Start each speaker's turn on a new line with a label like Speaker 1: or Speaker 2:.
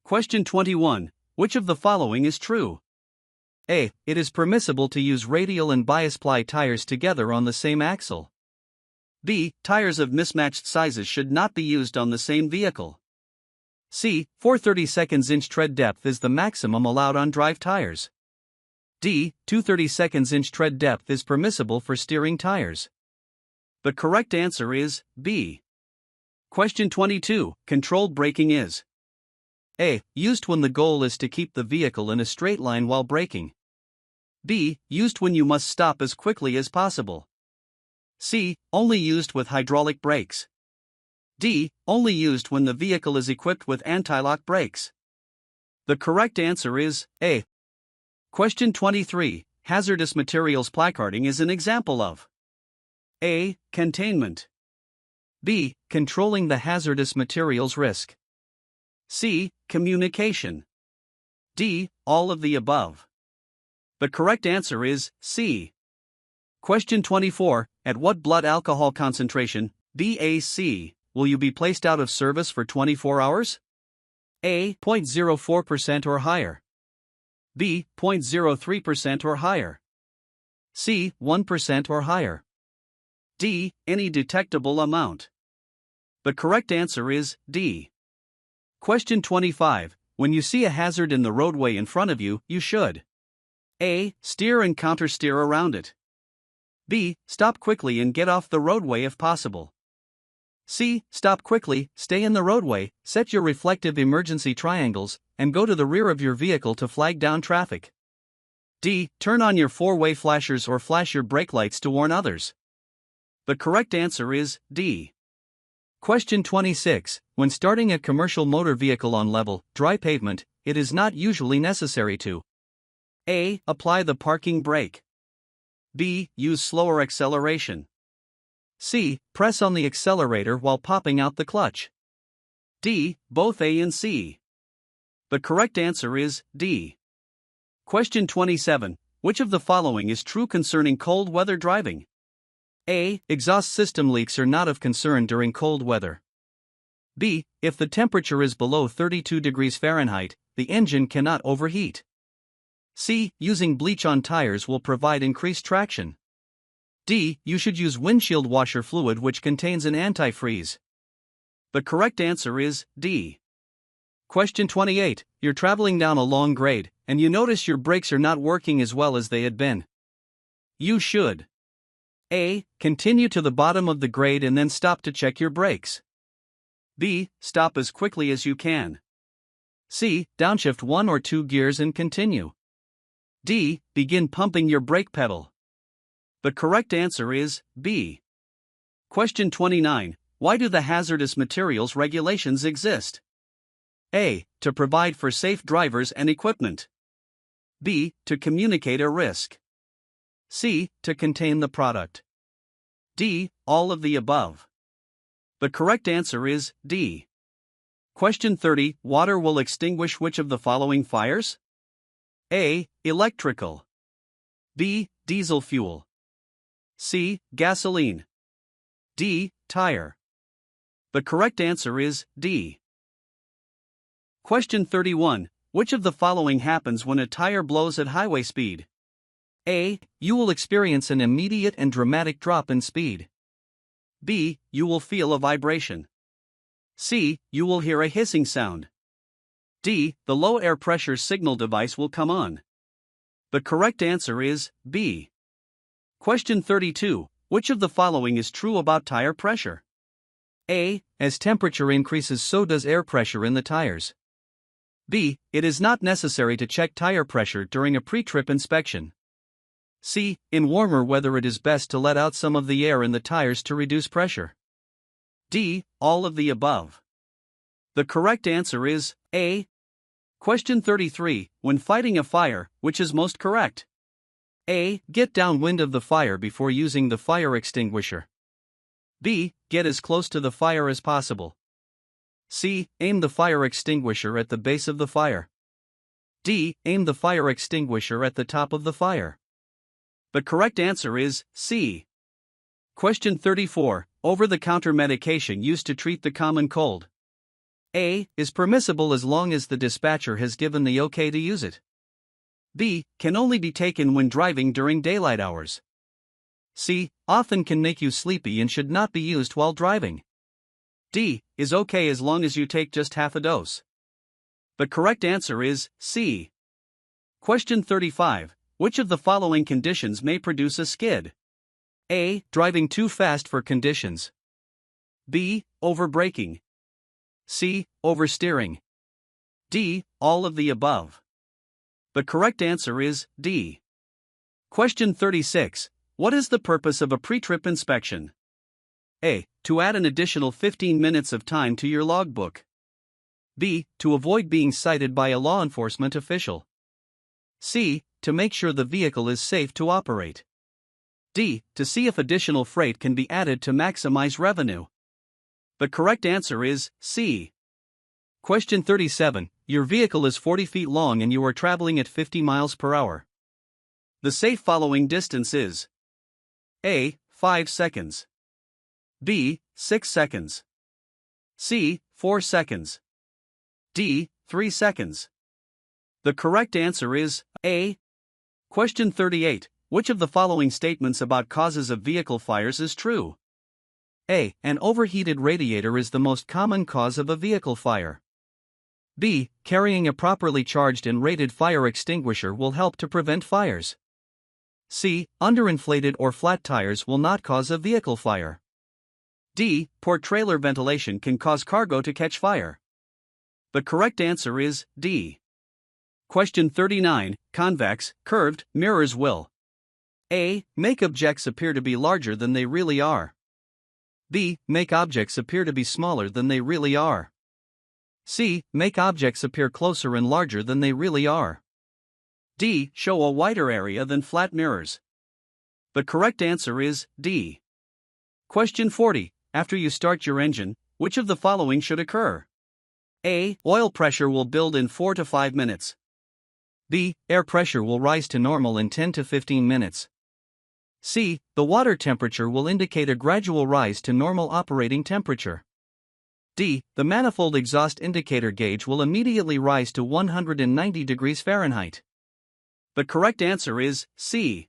Speaker 1: Question 21. Which of the following is true? A. It is permissible to use radial and bias ply tires together on the same axle. B. Tires of mismatched sizes should not be used on the same vehicle. C. 4/32 inch tread depth is the maximum allowed on drive tires. D. 2/32 inch tread depth is permissible for steering tires. The correct answer is B. Question 22. Controlled braking is A. Used when the goal is to keep the vehicle in a straight line while braking. B. Used when you must stop as quickly as possible. C. Only used with hydraulic brakes. D. Only used when the vehicle is equipped with anti-lock brakes. The correct answer is A. Question 23. Hazardous materials placarding is an example of A. Containment. B. Controlling the hazardous materials risk. C. Communication. D. All of the above. The correct answer is C. Question 24. At what blood alcohol concentration, BAC, will you be placed out of service for 24 hours? A. 0.04% or higher. B. 0.03% or higher. C. 1% or higher. D. Any detectable amount. The correct answer is D. Question 25. When you see a hazard in the roadway in front of you, you should A. Steer and countersteer around it. B. Stop quickly and get off the roadway if possible. C. Stop quickly, stay in the roadway, set your reflective emergency triangles, and go to the rear of your vehicle to flag down traffic. D. Turn on your four-way flashers or flash your brake lights to warn others. The correct answer is D. Question 26. When starting a commercial motor vehicle on level, dry pavement, it is not usually necessary to A. Apply the parking brake. B. Use slower acceleration. C. Press on the accelerator while popping out the clutch. D. Both A and C. The correct answer is D. Question 27. Which of the following is true concerning cold weather driving? A. Exhaust system leaks are not of concern during cold weather. B. If the temperature is below 32 degrees Fahrenheit, the engine cannot overheat. C. Using bleach on tires will provide increased traction. D. You should use windshield washer fluid which contains an antifreeze. The correct answer is D. Question 28. You're traveling down a long grade, and you notice your brakes are not working as well as they had been. You should A. Continue to the bottom of the grade and then stop to check your brakes. B. Stop as quickly as you can. C. Downshift 1 or 2 gears and continue. D. Begin pumping your brake pedal. The correct answer is B. Question 29. Why do the hazardous materials regulations exist? A. To provide for safe drivers and equipment. B. To communicate a risk. C. To contain the product. D. All of the above. The correct answer is D. Question 30. Water will extinguish which of the following fires? A. Electrical. B. Diesel fuel. C. Gasoline. D. Tire. The correct answer is D. Question 31. Which of the following happens when a tire blows at highway speed? A. You will experience an immediate and dramatic drop in speed. B. You will feel a vibration. C. You will hear a hissing sound. D. The low air pressure signal device will come on. The correct answer is B. Question 32. Which of the following is true about tire pressure? A. As temperature increases, so does air pressure in the tires. B. It is not necessary to check tire pressure during a pre-trip inspection. C. In warmer weather it is best to let out some of the air in the tires to reduce pressure. D. All of the above. The correct answer is A. Question 33. When fighting a fire, which is most correct? A. Get downwind of the fire before using the fire extinguisher. B. Get as close to the fire as possible. C. Aim the fire extinguisher at the base of the fire. D. Aim the fire extinguisher at the top of the fire. The correct answer is C. Question 34. Over-the-counter medication used to treat the common cold. A. Is permissible as long as the dispatcher has given the okay to use it. B. Can only be taken when driving during daylight hours. C. Often can make you sleepy and should not be used while driving. D. Is okay as long as you take just half a dose. The correct answer is C. Question 35. Which of the following conditions may produce a skid? A. Driving too fast for conditions. B. Overbraking. C. Oversteering. D. All of the above. The correct answer is D. Question 36. What is the purpose of a pre-trip inspection? A. To add an additional 15 minutes of time to your logbook. B. To avoid being cited by a law enforcement official. C. To make sure the vehicle is safe to operate. D. To see if additional freight can be added to maximize revenue. The correct answer is C. Question 37. Your vehicle is 40 feet long and you are traveling at 50 miles per hour. The safe following distance is A. 5 seconds. B. 6 seconds. C. 4 seconds. D. 3 seconds. The correct answer is A. Question 38. Which of the following statements about causes of vehicle fires is true? A. An overheated radiator is the most common cause of a vehicle fire. B. Carrying a properly charged and rated fire extinguisher will help to prevent fires. C. Underinflated or flat tires will not cause a vehicle fire. D. Poor trailer ventilation can cause cargo to catch fire. The correct answer is D. Question 39. Convex, curved, mirrors will A. Make objects appear to be larger than they really are. B. Make objects appear to be smaller than they really are. C. Make objects appear closer and larger than they really are. D. Show a wider area than flat mirrors. The correct answer is D. Question 40. After you start your engine, which of the following should occur? A. Oil pressure will build in 4 to 5 minutes. B. Air pressure will rise to normal in 10 to 15 minutes. C. The water temperature will indicate a gradual rise to normal operating temperature. D. The manifold exhaust indicator gauge will immediately rise to 190 degrees Fahrenheit. The correct answer is C.